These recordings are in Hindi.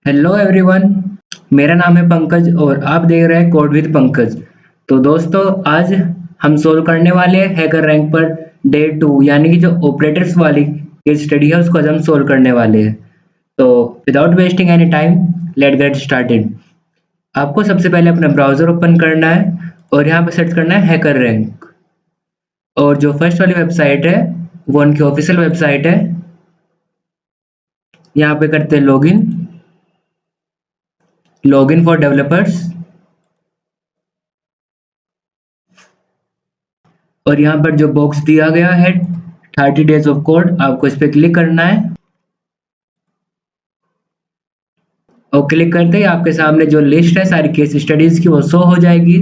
Hello everyone. मेरा नाम है पंकज और आप देख रहे हैं कोड विद पंकज। तो दोस्तों, आज हम सोल्व करने वाले हैं हैकर रैंक पर डे 2, यानी कि जो ऑपरेटर्स वाली केस स्टडी है उसको आज हम सोल्व करने वाले हैं। तो without wasting any time, let get started. आपको सबसे पहले अपना ब्राउज़र ओपन करना है और यहाँ पे सर्च करना है हैकर रैंक। और जो फर्स्ट वाली वेबसाइट है वो उनकी ऑफिशियल वेबसाइट है। यहाँ पे करते हैं लॉगिन फॉर डेवलपर्स। और यहाँ पर जो बॉक्स दिया गया है 30 डेज ऑफ कोड, आपको इस पर क्लिक करना है। और क्लिक करते ही आपके सामने जो लिस्ट है सारी केस स्टडीज की वो शो हो जाएगी।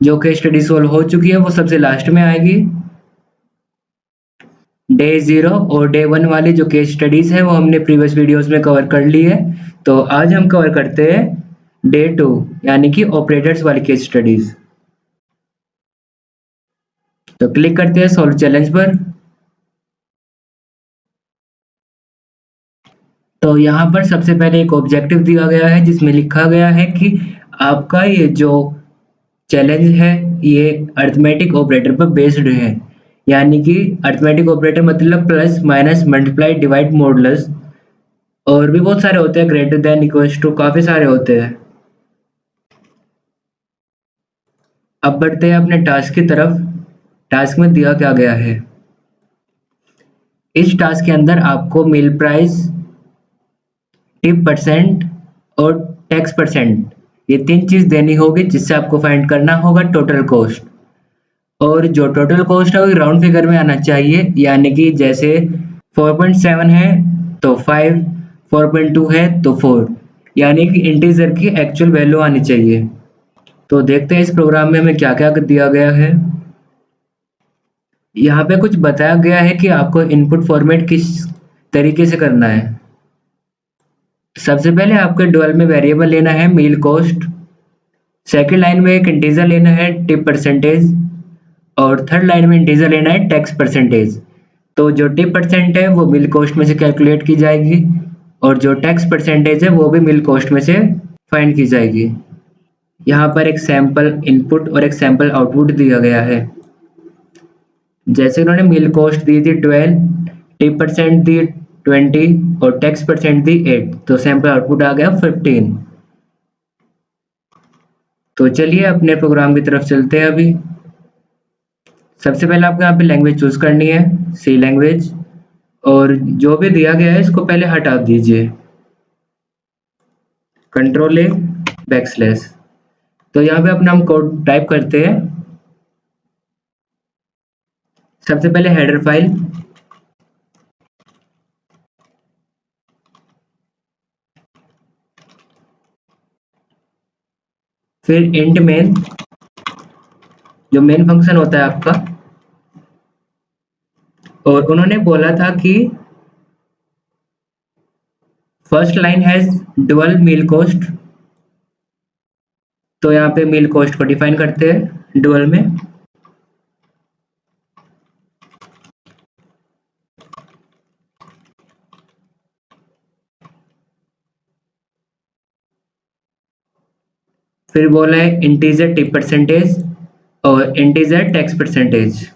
जो केस स्टडी सोल्व हो चुकी है वो सबसे लास्ट में आएगी। डे 0 और डे 1 वाली जो केस स्टडीज है वो हमने प्रीवियस वीडियोस में कवर कर ली है। तो आज हम कवर करते हैं डे 2, यानी कि ऑपरेटर्स वाली केस स्टडीज। तो क्लिक करते हैं सॉल्व चैलेंज पर। तो यहाँ पर सबसे पहले एक ऑब्जेक्टिव दिया गया है जिसमें लिखा गया है कि आपका ये जो चैलेंज है ये अरिथमेटिक ऑपरेटर पर बेस्ड है। यानी कि अरिथमेटिक ऑपरेटर मतलब plus minus multiply divide modulus, और भी बहुत सारे होते हैं, ग्रेटर देन इक्वल्स टू, काफी सारे होते हैं। अब बढ़ते हैं अपने टास्क की तरफ। टास्क में दिया क्या गया है। इस टास्क के अंदर आपको मील प्राइस, टिप परसेंट और टैक्स परसेंट, ये तीन चीज देनी होगी जिससे आपको फाइंड करना होगा टोटल कॉस्ट। और जो टोटल कॉस्ट है वो राउंड फिगर में आना चाहिए, यानी कि जैसे 4.7 है तो 5, 4.2 है तो 4, यानी कि इंटीजर की एक्चुअल वैल्यू आनी चाहिए। तो देखते हैं इस प्रोग्राम में हमें क्या क्या दिया गया है। यहाँ पे कुछ बताया गया है कि आपको इनपुट फॉर्मेट किस तरीके से करना है। सबसे पहले आपके डुअल में वेरिएबल लेना है मील कॉस्ट, सेकंड लाइन में एक इंटीजर लेना है टिप परसेंटेज, और थर्ड लाइन में इंटीजर लेना है टैक्स परसेंटेज। तो जो टिप परसेंट है वो मिल कॉस्ट में से कैलकुलेट की जाएगी, और जो टैक्स परसेंटेज है वो भी मिल कॉस्ट में से फाइंड की जाएगी। यहाँ पर एक सैंपल इनपुट और एक सैंपल आउटपुट दिया गया है। जैसे उन्होंने मिल कॉस्ट दी थी 12, टिप परसेंट दी 20 और टैक्स परसेंट दी 8, तो सैंपल आउटपुट आ गया 15। तो चलिए अपने प्रोग्राम की तरफ चलते हैं अभी। सबसे पहले आपको यहाँ पे लैंग्वेज चूज करनी है, सी लैंग्वेज, और जो भी दिया गया है इसको पहले हटा दीजिए, कंट्रोल ए बैकस्लैश। तो यहाँ पे अपना हम कोड टाइप करते हैं। सबसे पहले हेडर फाइल, फिर इंट मेन, जो मेन फंक्शन होता है आपका। और उन्होंने बोला था कि first line has dual meal cost, तो यहाँ पे मील कॉस्ट को डिफाइन करते हैं डुअल में। फिर बोला है इंटीजर टिप परसेंटेज और इंटीजर टैक्स परसेंटेज।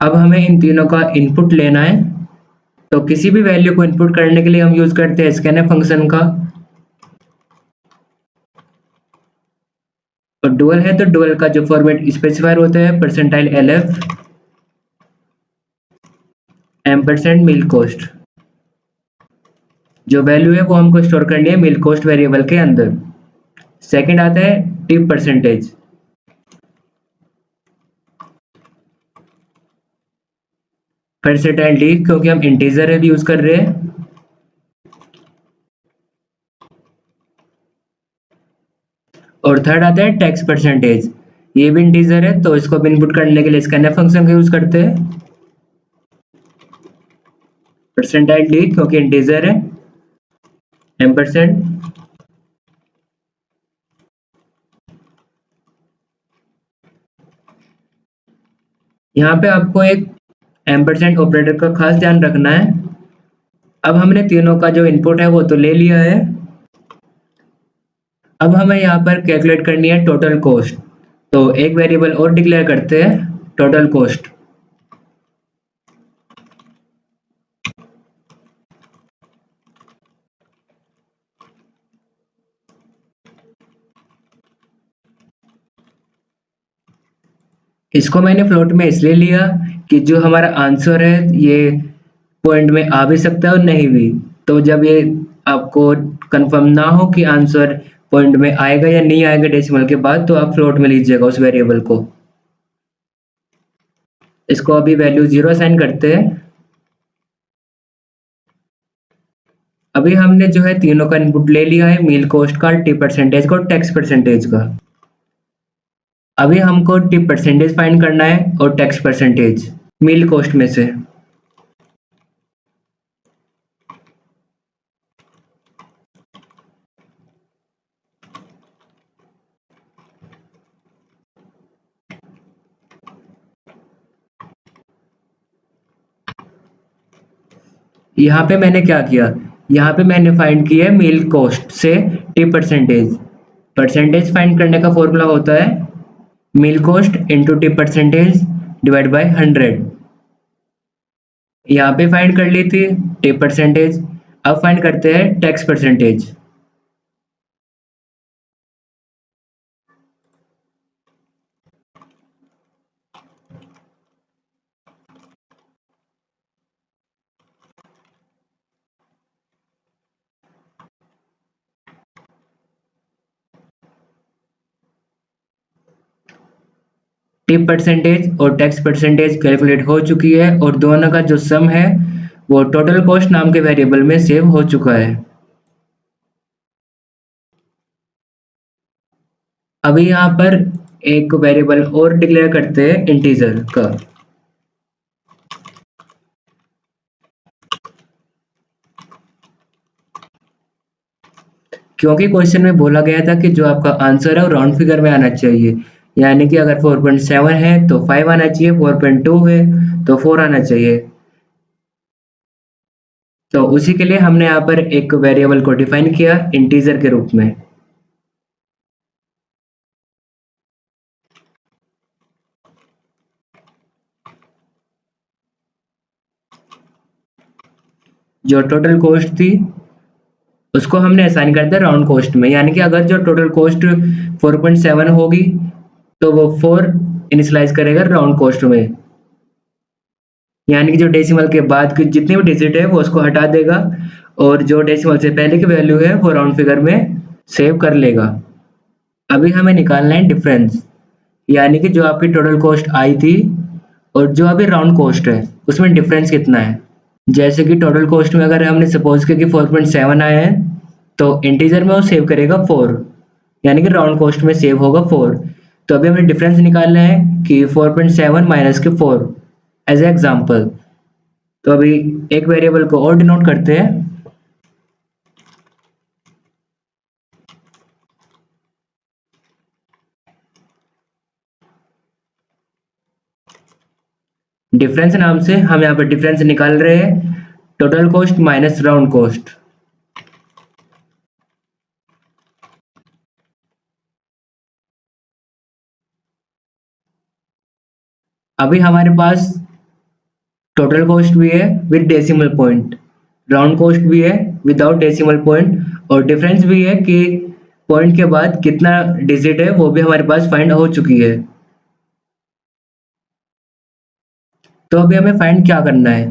अब हमें इन तीनों का इनपुट लेना है। तो किसी भी वैल्यू को इनपुट करने के लिए हम यूज करते हैं स्कैनफ फंक्शन का। और डुअल है तो डुअल का जो फॉर्मेट स्पेसिफायर होता है परसेंटाइल LF एम्परसेंड मिल कॉस्ट। जो वैल्यू है वो हमको स्टोर करनी है मिल कॉस्ट वेरिएबल के अंदर। सेकंड आता है टिप परसेंटेज। परसेंटाइल डी, क्योंकि हम इंटीजर है यूज कर रहे हैं। और थर्ड आता है टैक्स परसेंटेज, ये भी इंटीजर है तो इसको इनपुट करने के लिए स्कैनफ फंक्शन का यूज करते हैं। परसेंटाइल डी क्योंकि इंटीजर है, एम्परसेंड यहाँ पे आपको एक एम्परसेंड ऑपरेटर का खास ध्यान रखना है। अब हमने तीनों का जो इनपुट है वो तो ले लिया है। अब हमें यहाँ पर कैलकुलेट करनी है टोटल कॉस्ट। तो एक वेरिएबल और डिक्लेयर करते हैं, टोटल कॉस्ट। इसको मैंने फ्लोट में इसलिए लिया कि जो हमारा आंसर है ये पॉइंट में आ भी सकता है और नहीं भी। तो जब ये आपको कंफर्म ना हो कि आंसर पॉइंट में आएगा या नहीं आएगा डेसिमल के बाद, तो आप फ्लोट में लीजिएगा उस वेरिएबल को। इसको अभी वैल्यू 0 असाइन करते हैं। अभी हमने जो है तीनों का इनपुट ले लिया है, मील कॉस्ट का, टिप परसेंटेज का और टैक्स परसेंटेज का। अभी हमको टिप परसेंटेज फाइंड करना है और टैक्स परसेंटेज मील कॉस्ट में से। यहाँ पे मैंने क्या किया, यहाँ पे मैंने फाइंड किया है मील कॉस्ट से टिप परसेंटेज। परसेंटेज फाइंड करने का फॉर्मूला होता है meal cost into tip percentage divide by 100। यहाँ पे फाइंड कर ली थी टिप परसेंटेज। अब फाइंड करते हैं टैक्स परसेंटेज। टिप परसेंटेज और टैक्स परसेंटेज कैलकुलेट हो चुकी है और दोनों का जो सम है वो टोटल कॉस्ट नाम के वेरिएबल में सेव हो चुका है। अभी यहाँ पर एक वेरिएबल और डिक्लेयर करते हैं इंटीजर का। क्योंकि क्वेश्चन में बोला गया था कि जो आपका आंसर है वो राउंड फिगर में आना चाहिए, यानी कि अगर 4.7 है तो 5 आना चाहिए, 4.2 है तो 4 आना चाहिए। तो उसी के लिए हमने यहाँ पर एक वेरिएबल को डिफाइन किया इंटीजर के रूप में। जो टोटल कॉस्ट थी उसको हमने असाइन कर दिया राउंड कॉस्ट में, यानी कि अगर जो टोटल कॉस्ट 4.7 होगी तो वो 4 इनिशियलाइज करेगा राउंड कॉस्ट में, यानी कि जो डेसिमल के बाद की जितनी भी डिजिट है वो उसको हटा देगा और जो डेसिमल से पहले की वैल्यू है वो राउंड फिगर में सेव कर लेगा। अभी हमें निकालना है डिफरेंस, यानी कि जो आपकी टोटल कॉस्ट आई थी और जो अभी राउंड कॉस्ट है उसमें डिफरेंस कितना है। जैसे कि टोटल कॉस्ट में अगर हमने सपोज किया कि 4.7 आया है तो इंटीजर में वो सेव करेगा 4, यानी कि राउंड कॉस्ट में सेव होगा 4। तो अभी हमें डिफरेंस निकालना है कि 4.7 माइनस के 4 एज ए एग्जाम्पल। तो अभी एक वेरिएबल को और डिनोट करते हैं। डिफरेंस नाम से हम यहाँ पर डिफरेंस निकाल रहे हैं total cost minus round cost. अभी हमारे पास टोटल कॉस्ट भी है with decimal point, round cost भी है विदाउट डेसिमल पॉइंट, और डिफरेंस भी है कि पॉइंट के बाद कितना डिजिट है वो भी हमारे पास फाइंड हो चुकी है। तो अभी हमें फाइंड क्या करना है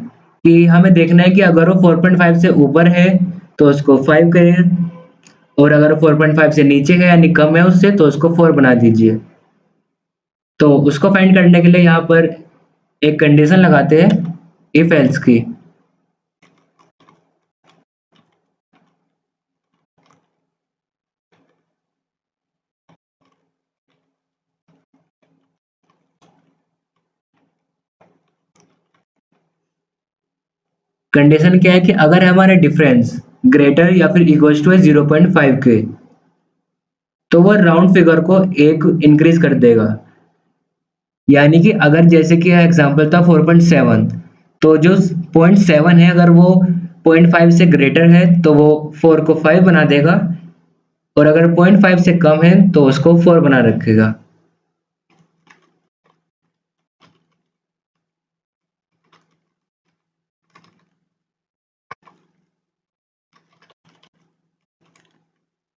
कि हमें देखना है कि अगर वो 4.5 से ऊपर है तो उसको 5 करें, और अगर वो 4.5 से नीचे है यानी कम है उससे तो उसको 4 बना दीजिए। तो उसको फाइंड करने के लिए यहाँ पर एक कंडीशन लगाते हैं इफ एल्स की। कंडीशन क्या है कि अगर हमारे डिफरेंस ग्रेटर या फिर इक्वल्स टू है 0.5 के, तो वो राउंड फिगर को एक इंक्रीज कर देगा। यानी कि अगर जैसे कि एग्जांपल था 4.7, तो जो 0.7 है अगर वो 0.5 से ग्रेटर है तो वो 4 को 5 बना देगा, और अगर 0.5 से कम है तो उसको 4 बना रखेगा।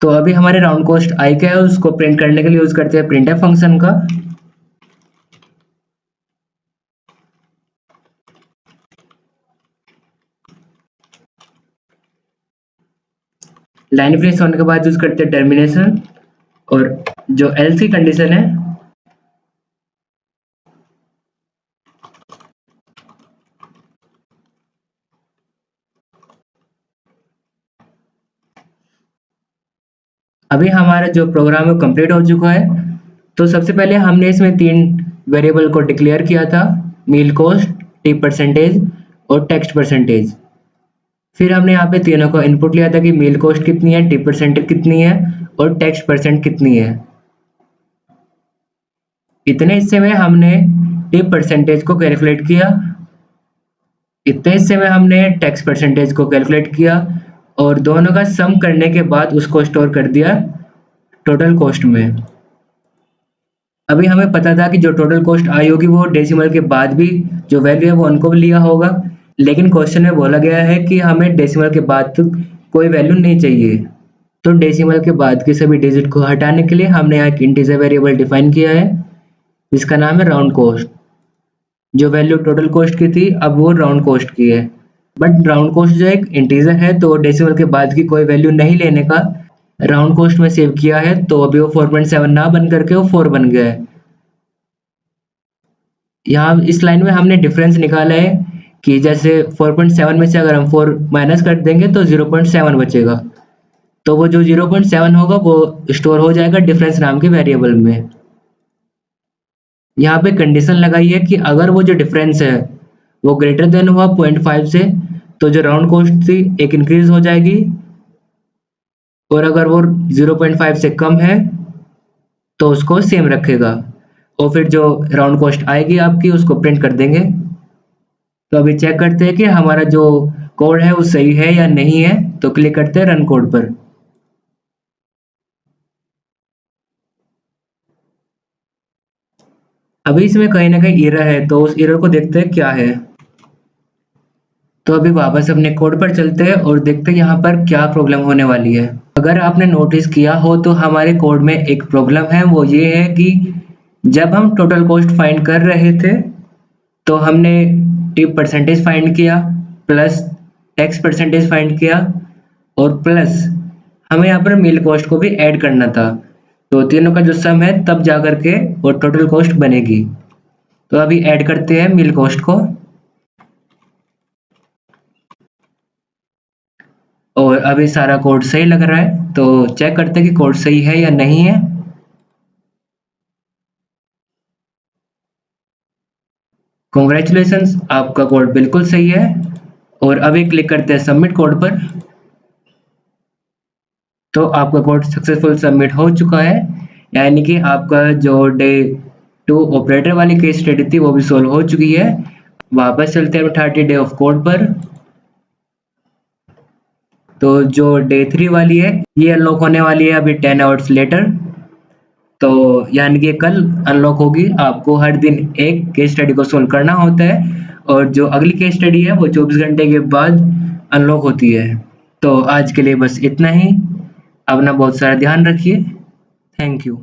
तो अभी हमारे राउंड कॉस्ट आई क्या है, उसको प्रिंट करने के लिए यूज करते हैं प्रिंटफ फंक्शन का। लाइन फिनिश होने के बाद यूज करते हैं टर्मिनेशन, और जो एल्स की कंडीशन है अभी हमारा जो प्रोग्राम है कंप्लीट हो चुका है। तो सबसे पहले हमने इसमें 3 वेरिएबल को डिक्लेयर किया था, मील कॉस्ट, टिप परसेंटेज और टेक्स्ट परसेंटेज। फिर हमने यहाँ पे तीनों को इनपुट लिया था कि मील कॉस्ट कितनी है, टिप परसेंटेज कितनी है और टेक्स्ट परसेंट कितनी है। इतने हिस्से में हमने टिप परसेंटेज को कैलकुलेट किया, इतने हिस्से में हमने टेक्स्ट परसेंटेज को कैलकुलेट किया, और दोनों का सम करने के बाद उसको स्टोर कर दिया टोटल कॉस्ट में। अभी हमें पता था कि जो टोटल कॉस्ट आई होगी वो डेसिमल के बाद भी जो वैल्यू है वो उनको लिया होगा, लेकिन क्वेश्चन में बोला गया है कि हमें डेसिमल के बाद तो कोई वैल्यू नहीं चाहिए। तो डेसिमल के बाद के सभी डिजिट को हटाने के लिए हमने यहाँ एक इंटीजर वेरिएबल डिफाइन किया है जिसका नाम है राउंड कॉस्ट। जो वैल्यू टोटल कॉस्ट की थी अब वो राउंड कॉस्ट की है, बट राउंड कॉस्ट जो एक इंटीजर है तो डेसिमल के बाद की कोई वैल्यू नहीं लेने का राउंड कॉस्ट में सेव किया है, तो अभी वो 4.7 ना बन करके वो 4 बन गया है। यहाँ इस लाइन में हमने डिफरेंस निकाला है कि जैसे 4.7 में से अगर हम 4 माइनस कर देंगे तो 0.7 बचेगा, तो वो जो 0.7 होगा वो स्टोर हो जाएगा डिफरेंस नाम के वेरिएबल में। यहाँ पे कंडीशन लगाई है कि अगर वो जो डिफरेंस है वो ग्रेटर देन हुआ 0.5 से, तो जो राउंड कॉस्ट थी एक इंक्रीज हो जाएगी, और अगर वो 0.5 से कम है तो उसको सेम रखेगा, और फिर जो राउंड कॉस्ट आएगी आपकी उसको प्रिंट कर देंगे। तो अभी चेक करते हैं कि हमारा जो कोड है वो सही है या नहीं है, तो क्लिक करते हैं रन कोड पर। अभी इसमें कहीं ना कहीं एरर है, तो उस एरर को देखते हैं क्या है। तो अभी वापस अपने कोड पर चलते हैं और देखते हैं यहाँ पर क्या प्रॉब्लम होने वाली है। अगर आपने नोटिस किया हो तो हमारे कोड में एक प्रॉब्लम है, वो ये है कि जब हम टोटल कॉस्ट फाइंड कर रहे थे तो हमने टिप परसेंटेज फाइंड किया, प्लस टैक्स परसेंटेज फाइंड किया, और प्लस हमें यहाँ पर मील कॉस्ट को भी ऐड करना था। तो तीनों का जो सम है तब जा करके वो टोटल कॉस्ट बनेगी। तो अभी ऐड करते हैं मील कॉस्ट को, और अभी सारा कोड सही लग रहा है, तो चेक करते हैं कि कोड सही है या नहीं है। कॉन्ग्रेचुलेशंस, आपका कोड बिल्कुल सही है। और अभी क्लिक करते हैं सबमिट कोड पर। तो आपका कोड सक्सेसफुल सबमिट हो चुका है, यानी कि आपका जो डे 2 ऑपरेटर वाली केस स्टडी थी वो भी सोल्व हो चुकी है। वापस चलते हैं 30 डे ऑफ कोड पर। तो जो डे 3 वाली है ये अनलॉक होने वाली है अभी 10 आवर्स लेटर। तो यानी कि कल अनलॉक होगी। आपको हर दिन एक केस स्टडी को सोल्व करना होता है, और जो अगली केस स्टडी है वो 24 घंटे के बाद अनलॉक होती है। तो आज के लिए बस इतना ही। अपना बहुत सारा ध्यान रखिए। Thank you.